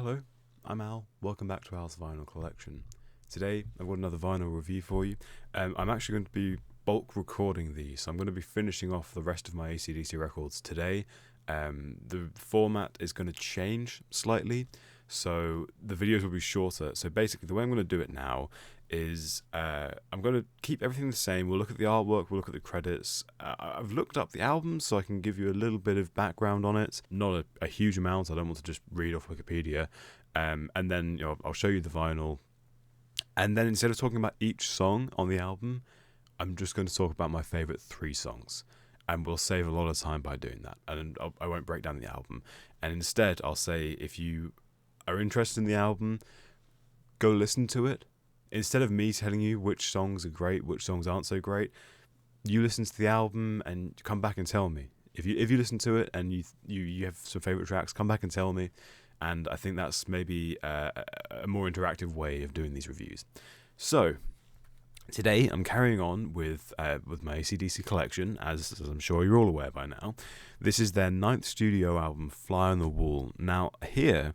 Hello, I'm Al. Welcome back to Al's Vinyl Collection. Today, I've got another vinyl review for you. I'm actually going to be bulk recording these, so I'm going to be finishing off the rest of my acdc records today. The format is going to change slightly, so the videos will be shorter. So basically, the way I'm going to do it now is I'm going to keep everything the same. We'll look at the artwork, we'll look at the credits. I've looked up the album so I can give you a little bit of background on it. Not a huge amount, I don't want to just read off Wikipedia. And then I'll show you the vinyl. And then instead of talking about each song on the album, I'm just going to talk about my favourite 3 songs. And we'll save a lot of time by doing that. And I won't break down the album. And instead, I'll say if you are interested in the album, go listen to it. Instead of me telling you which songs are great, which songs aren't so great, you listen to the album and come back and tell me. If you listen to it and you have some favourite tracks, come back and tell me. And I think that's maybe a more interactive way of doing these reviews. So today I'm carrying on with my acdc collection, as I'm sure you're all aware by now. This is their 9th studio album, Fly on the Wall. Now here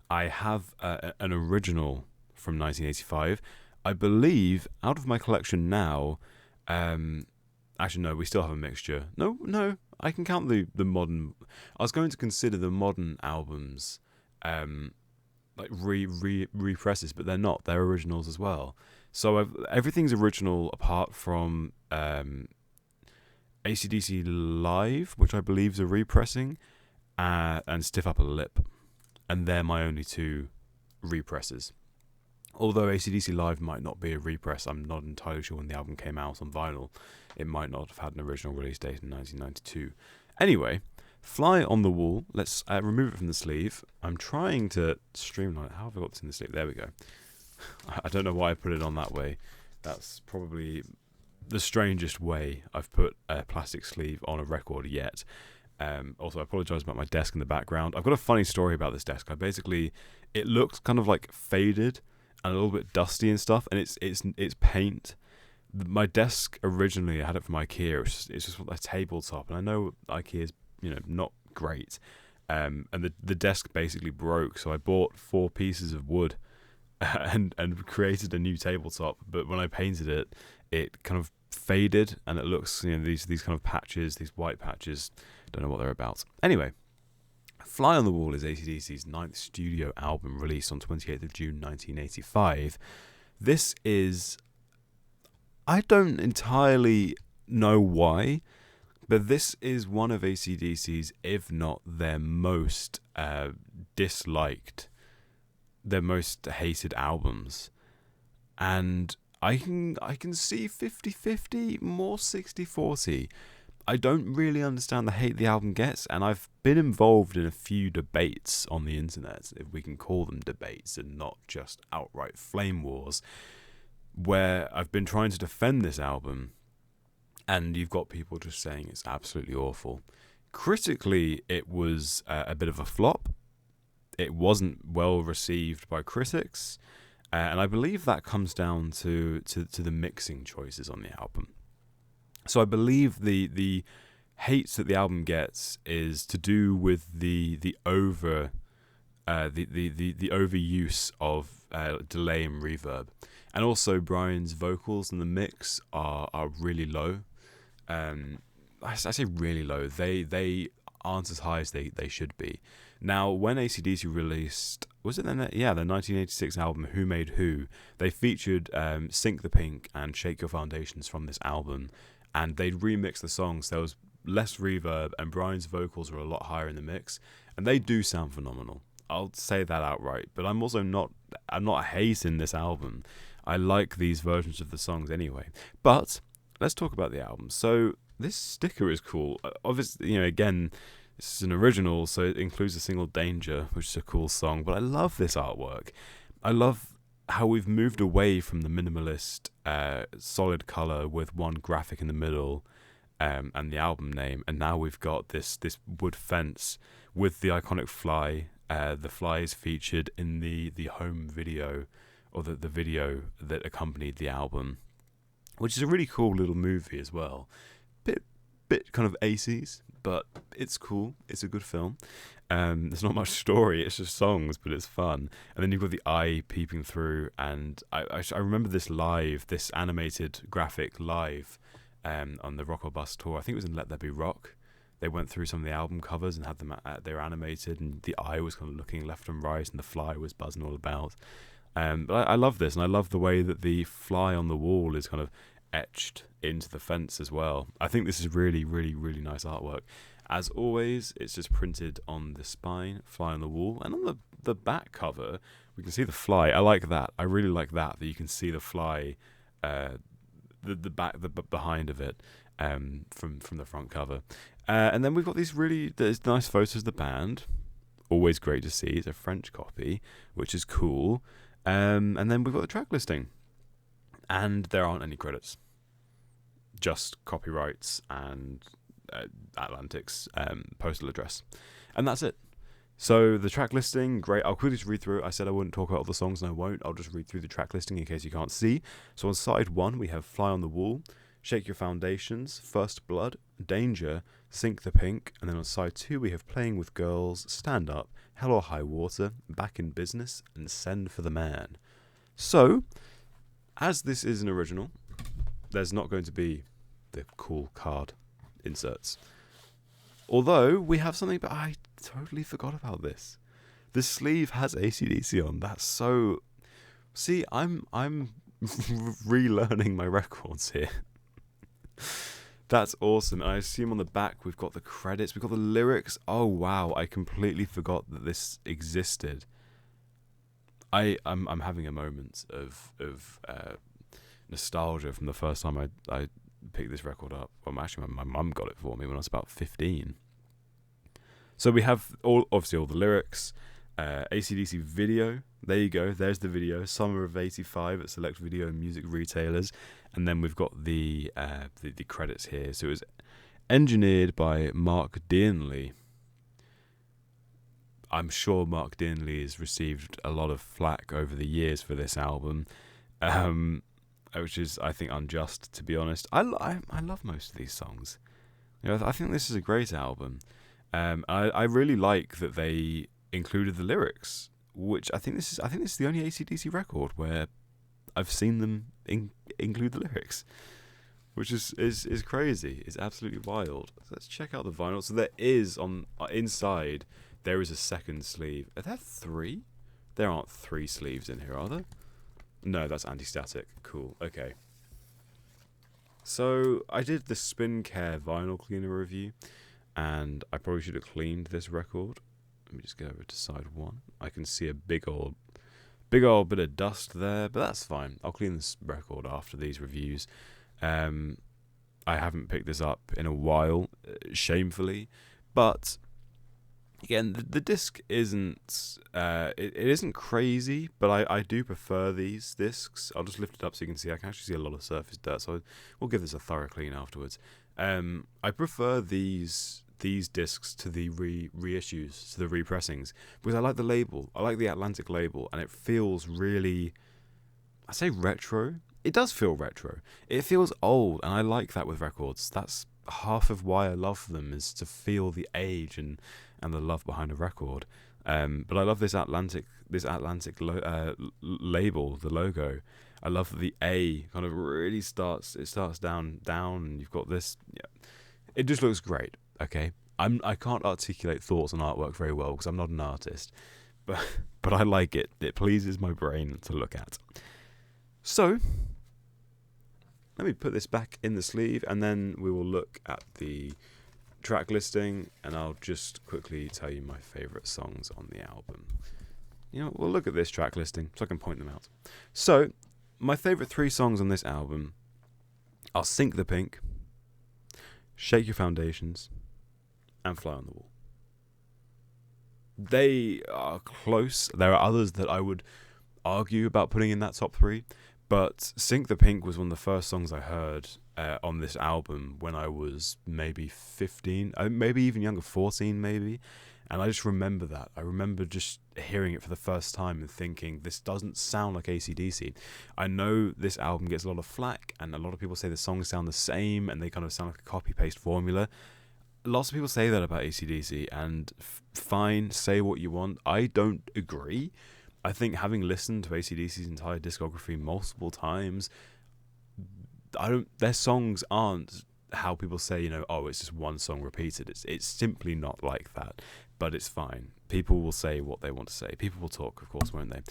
I have an original from 1985. I believe out of my collection now, actually no, we still have a mixture. No, I can count the modern. I was going to consider the modern albums like represses, but they're not. They're originals as well. So everything's original apart from acdc Live, which I believe is a repressing, and Stiff Upper Lip, and they're my only 2 represses. Although acdc Live might not be a repress, I'm not entirely sure when the album came out on vinyl. It might not have had an original release date in 1992. Anyway, Fly on the Wall. Let's remove it from the sleeve. I'm trying to streamline it. How have I got this in the sleeve? There we go. I don't know why I put it on that way. That's probably the strangest way I've put a plastic sleeve on a record yet. Also, I apologise about my desk in the background. I've got a funny story about this desk. It looks kind of like faded and a little bit dusty and stuff, and it's paint. My desk originally, I had it from IKEA. It's just a tabletop, and I know IKEA's not great. And the desk basically broke, so I bought 4 pieces of wood and created a new tabletop. But when I painted it, it kind of faded, and it looks these kind of patches, these white patches. Don't know what they're about. Anyway. Fly on the Wall is acdc's 9th studio album, released on 28th of June 1985. This is... I don't entirely know why, but this is one of acdc's, if not their most disliked, their most hated albums. And I can see 50-50, more 60-40. I don't really understand the hate the album gets, and I've been involved in a few debates on the internet, if we can call them debates and not just outright flame wars, where I've been trying to defend this album, and you've got people just saying it's absolutely awful. Critically, it was a bit of a flop. It wasn't well received by critics, and I believe that comes down to the mixing choices on the album. So I believe the hate that the album gets is to do with the overuse of delay and reverb, and also Brian's vocals in the mix are really low. I say really low. They aren't as high as they should be. Now, when acdc released, was it their 1986 album Who Made Who, they featured Sink the Pink and Shake Your Foundations from this album. And they'd remix the songs. There was less reverb, and Brian's vocals were a lot higher in the mix, and they do sound phenomenal. I'll say that outright. But I'm also not hating this album. I like these versions of the songs anyway. But let's talk about the album. So this sticker is cool. Obviously, again, this is an original, so it includes the single Danger, which is a cool song. But I love this artwork. I love how we've moved away from the minimalist solid color with one graphic in the middle and the album name, and now we've got this wood fence with the iconic fly. The fly is featured in the home video, or the video that accompanied the album, which is a really cool little movie as well. Bit bit kind of 80s, but it's cool. It's a good film. There's not much story. It's just songs, but it's fun. And then you've got the eye peeping through. And I remember this live, this animated graphic live on the Rock or Bust tour. I think it was in Let There Be Rock. They went through some of the album covers and had them. They were animated, and the eye was kind of looking left and right, and the fly was buzzing all about. But I love this, and I love the way that the fly on the wall is kind of etched into the fence as well. I think this is really, really, really nice artwork. As always, it's just printed on the spine, fly on the wall, and on the back cover, we can see the fly. I like that. I really like that you can see the fly, the behind of it, from the front cover. And then we've got there's nice photos of the band. Always great to see. It's a French copy, which is cool. And then we've got the track listing. And there aren't any credits. Just copyrights and Atlantic's postal address. And that's it. So the track listing, great. I'll quickly just read through it. I said I wouldn't talk about all the songs, and I won't. I'll just read through the track listing in case you can't see. So on side 1, we have Fly on the Wall, Shake Your Foundations, First Blood, Danger, Sink the Pink, and then on side 2 we have Playing with Girls, Stand Up, Hell or High Water, Back in Business, and Send for the Man. So, as this is an original, there's not going to be the cool card inserts. Although we have something, but I totally forgot about this. The sleeve has AC/DC on. That's so. See, I'm relearning my records here. That's awesome. And I assume on the back we've got the credits, we've got the lyrics. Oh wow, I completely forgot that this existed. I'm having a moment of nostalgia from the first time I picked this record up. Well, actually, my mum got it for me when I was about 15. So we have obviously all the lyrics, AC/DC video. There you go. There's the video. Summer of '85 at select video and music retailers, and then we've got the credits here. So it was engineered by Mark Dearnley. I'm sure Mark Dearnley has received a lot of flack over the years for this album, which is, I think, unjust, to be honest. I love most of these songs. I think this is a great album. I really like that they included the lyrics, which I think this is the only AC/DC record where I've seen them include the lyrics, which is crazy. It's absolutely wild. So let's check out the vinyl. So there is inside. There is a second sleeve. Are there 3? There aren't 3 sleeves in here, are there? No, that's anti-static. Cool. Okay. So I did the Spin Care vinyl cleaner review, and I probably should have cleaned this record. Let me just go over to side 1. I can see a big old bit of dust there, but that's fine. I'll clean this record after these reviews. I haven't picked this up in a while, shamefully, but again, the disc isn't it isn't crazy, but I do prefer these discs. I'll just lift it up so you can see. I can actually see a lot of surface dirt, so we'll give this a thorough clean afterwards. I prefer these discs to the reissues, to the repressings, because I like the label. I like the Atlantic label, and it feels really, I say retro. It does feel retro. It feels old, and I like that with records. That's half of why I love them, is to feel the age and the love behind a record. But I love this Atlantic label, the logo. I love that the A kind of really starts down, and you've got this. Yeah, it just looks great. Okay, I can't articulate thoughts on artwork very well because I'm not an artist, but I like it. It pleases my brain to look at. So let me put this back in the sleeve, and then we will look at the track listing, and I'll just quickly tell you my favourite songs on the album. We'll look at this track listing so I can point them out. So, my favourite 3 songs on this album are Sink the Pink, Shake Your Foundations, and Fly on the Wall. They are close. There are others that I would argue about putting in that top 3, but Sink the Pink was one of the first songs I heard on this album when I was maybe 15, maybe even younger, 14 maybe, And I just remember that. I remember just hearing it for the first time and thinking, this doesn't sound like AC/DC. I know this album gets a lot of flack, and a lot of people say the songs sound the same and they kind of sound like a copy-paste formula. Lots of people say that about AC/DC, and fine, say what you want. I don't agree. I think, having listened to AC/DC's entire discography multiple times, their songs aren't how people say, you know, oh, it's just one song repeated. It's simply not like that. But it's fine. People will say what they want to say. People will talk, of course, won't they?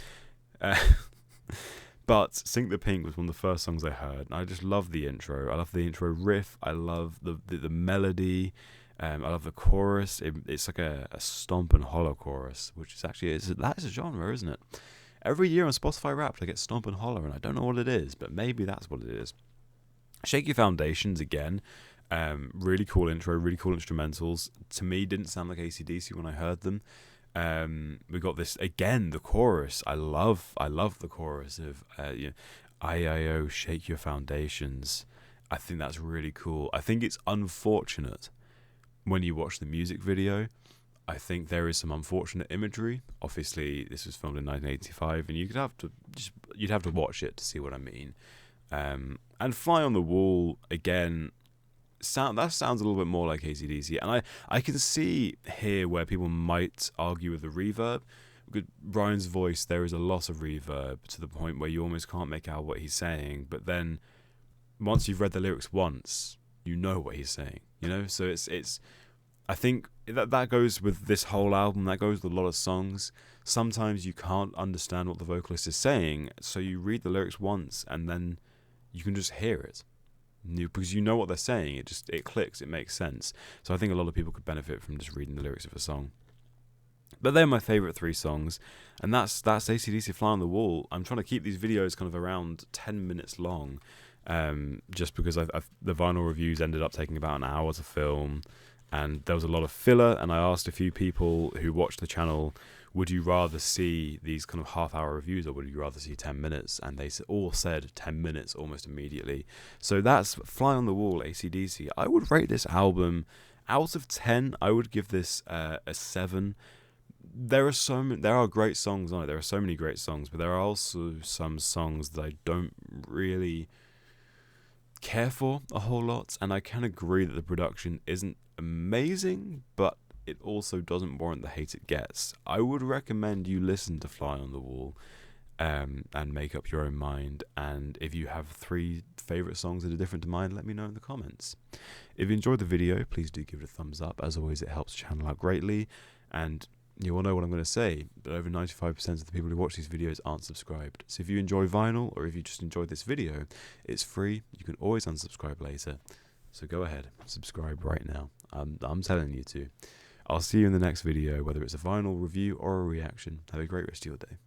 But Sink the Pink was one of the first songs I heard, and I just love the intro. I love the intro riff. I love the melody. I love the chorus. It's like a stomp and hollow chorus, which is actually that's a genre, isn't it? Every year on Spotify Wrapped, I get stomp and hollow, and I don't know what it is, but maybe that's what it is. Shake Your Foundations again. Really cool intro, really cool instrumentals. To me, didn't sound like AC/DC when I heard them. We got this again, the chorus. I love the chorus of I-I-O, Shake Your Foundations. I think that's really cool. I think it's unfortunate when you watch the music video. I think there is some unfortunate imagery. Obviously, this was filmed in 1985, and you'd have to watch it to see what I mean. And Fly on the Wall again. That sounds a little bit more like AC/DC, and I can see here where people might argue with the reverb. With Brian's voice, there is a lot of reverb to the point where you almost can't make out what he's saying. But then, once you've read the lyrics once, you know what he's saying. You know, so it's. I think that goes with this whole album. That goes with a lot of songs. Sometimes you can't understand what the vocalist is saying, so you read the lyrics once, and then you can just hear it. Because you know what they're saying, it clicks, it makes sense. So I think a lot of people could benefit from just reading the lyrics of a song. But they're my favourite 3 songs, and that's AC/DC Fly on the Wall. I'm trying to keep these videos kind of around 10 minutes long, just because the vinyl reviews ended up taking about an hour to film, and there was a lot of filler, and I asked a few people who watch the channel, would you rather see these kind of half-hour reviews, or would you rather see 10 minutes? And they all said 10 minutes almost immediately. So that's Fly on the Wall, AC/DC. I would rate this album, out of 10, I would give this a 7. There are great songs on it. There are so many great songs, but there are also some songs that I don't really care for a whole lot. And I can agree that the production isn't amazing, but it also doesn't warrant the hate it gets. I would recommend you listen to Fly on the Wall and make up your own mind. And if you have 3 favourite songs that are different to mine, let me know in the comments. If you enjoyed the video, please do give it a thumbs up. As always, it helps the channel out greatly. And you all know what I'm going to say, but over 95% of the people who watch these videos aren't subscribed. So if you enjoy vinyl, or if you just enjoyed this video, it's free. You can always unsubscribe later. So go ahead, subscribe right now. I'm telling you to. I'll see you in the next video, whether it's a vinyl review or a reaction. Have a great rest of your day.